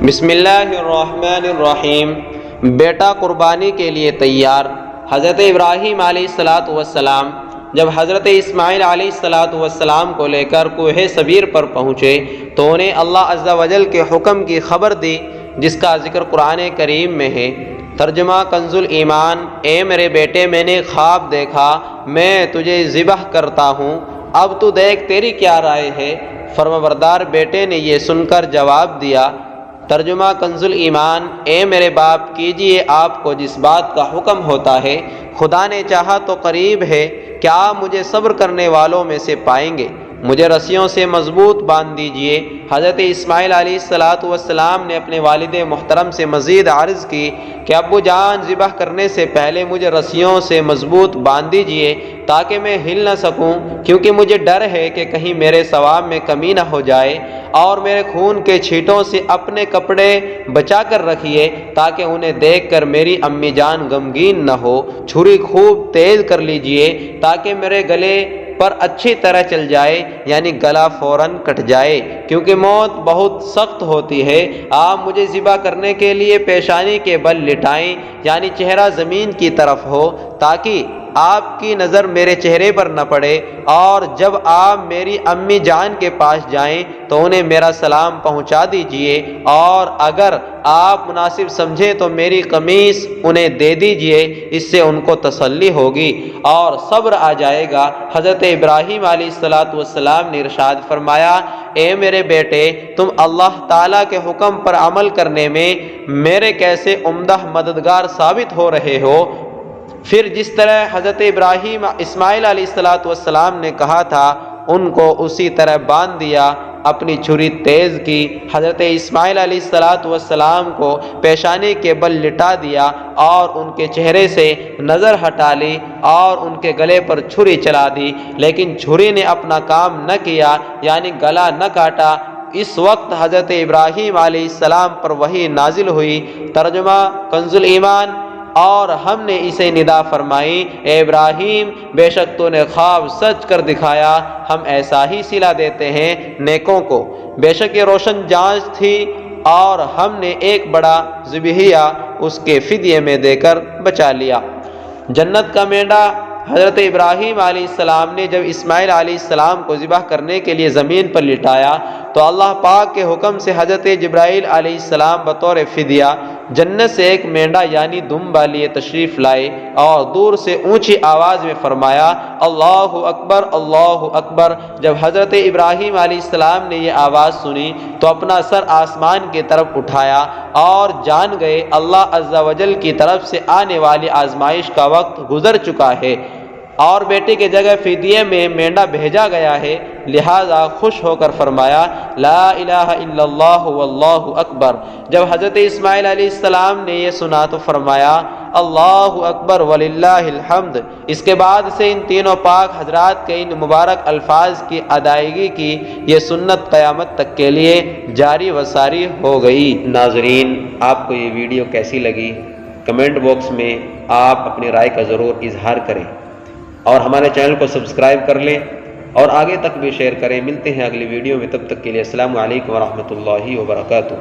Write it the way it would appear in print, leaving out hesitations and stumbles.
بسم اللہ الرحمن الرحیم۔ بیٹا قربانی کے لیے تیار۔ حضرت ابراہیم علیہ السلام جب حضرت اسماعیل علیہ السلام کو لے کر کوہ صبیر پر پہنچے تو انہیں اللہ عز و جل کے حکم کی خبر دی، جس کا ذکر قرآن کریم میں ہے۔ ترجمہ کنز الایمان۔ اے میرے بیٹے، میں نے خواب دیکھا، میں تجھے ذبح کرتا ہوں، اب تو دیکھ تیری کیا رائے ہے۔ فرمانبردار بیٹے نے یہ سن کر جواب دیا۔ ترجمہ کنز الایمان۔ اے میرے باپ، کیجئے آپ کو جس بات کا حکم ہوتا ہے، خدا نے چاہا تو قریب ہے کہ آپ مجھے صبر کرنے والوں میں سے پائیں گے۔ مجھے رسیوں سے مضبوط باندھ دیجئے۔ حضرت اسماعیل علیہ السلام نے اپنے والد محترم سے مزید عرض کی کہ ابو جان، ذبح کرنے سے پہلے مجھے رسیوں سے مضبوط باندھ دیجئے تاکہ میں ہل نہ سکوں، کیونکہ مجھے ڈر ہے کہ کہیں میرے ثواب میں کمی نہ ہو جائے، اور میرے خون کے چھینٹوں سے اپنے کپڑے بچا کر رکھیے تاکہ انہیں دیکھ کر میری امی جان غمگین نہ ہو۔ چھری خوب تیز کر لیجئے تاکہ میرے گلے پر اچھی طرح چل جائے، یعنی گلا فوراً کٹ جائے، کیونکہ موت بہت سخت ہوتی ہے۔ آپ مجھے ذبح کرنے کے لیے پیشانی کے بل لٹائیں، یعنی چہرہ زمین کی طرف ہو، تاکہ آپ کی نظر میرے چہرے پر نہ پڑے، اور جب آپ میری امی جان کے پاس جائیں تو انہیں میرا سلام پہنچا دیجئے، اور اگر آپ مناسب سمجھیں تو میری قمیص انہیں دے دیجئے، اس سے ان کو تسلی ہوگی اور صبر آ جائے گا۔ حضرت ابراہیم علیہ السلام نے ارشاد فرمایا، اے میرے بیٹے، تم اللہ تعالیٰ کے حکم پر عمل کرنے میں میرے کیسے عمدہ مددگار ثابت ہو رہے ہو۔ پھر جس طرح حضرت اسماعیل علیہ السلام نے کہا تھا، ان کو اسی طرح باندھ دیا، اپنی چھری تیز کی، حضرت اسماعیل علیہ السلام کو پیشانی کے بل لٹا دیا اور ان کے چہرے سے نظر ہٹا لی اور ان کے گلے پر چھری چلا دی، لیکن چھری نے اپنا کام نہ کیا، یعنی گلا نہ کاٹا۔ اس وقت حضرت ابراہیم علیہ السلام پر وحی نازل ہوئی۔ ترجمہ کنز الایمان۔ اور ہم نے اسے ندا فرمائی، اے ابراہیم، بے شک تو نے خواب سچ کر دکھایا، ہم ایسا ہی صلہ دیتے ہیں نیکوں کو۔ بے شک یہ روشن جانچ تھی، اور ہم نے ایک بڑا ذبیحہ اس کے فدیے میں دے کر بچا لیا۔ جنت کا مینڈا۔ حضرت ابراہیم علیہ السلام نے جب اسماعیل علیہ السلام کو ذبح کرنے کے لیے زمین پر لٹایا تو اللہ پاک کے حکم سے حضرت جبرائیل علیہ السلام بطور فدیہ جنت سے ایک مینڈا یعنی دمبا لیے تشریف لائے، اور دور سے اونچی آواز میں فرمایا، اللہ اکبر، اللہ اکبر۔ جب حضرت ابراہیم علیہ السلام نے یہ آواز سنی تو اپنا سر آسمان کی طرف اٹھایا اور جان گئے اللہ عز و جل کی طرف سے آنے والی آزمائش کا وقت گزر چکا ہے، اور بیٹے کی جگہ فدیے میں مینڈا بھیجا گیا ہے، لہذا خوش ہو کر فرمایا، لا الہ الا اللہ واللہ اکبر۔ جب حضرت اسماعیل علیہ السلام نے یہ سنا تو فرمایا، اللہ اکبر وللہ الحمد۔ اس کے بعد سے ان تینوں پاک حضرات کے ان مبارک الفاظ کی ادائیگی کی یہ سنت قیامت تک کے لیے جاری و ساری ہو گئی۔ ناظرین، آپ کو یہ ویڈیو کیسی لگی؟ کمنٹ باکس میں آپ اپنی رائے کا ضرور اظہار کریں، اور ہمارے چینل کو سبسکرائب کر لیں اور آگے تک بھی شیئر کریں۔ ملتے ہیں اگلی ویڈیو میں، تب تک کے لیے السلام علیکم ورحمۃ اللہ وبرکاتہ۔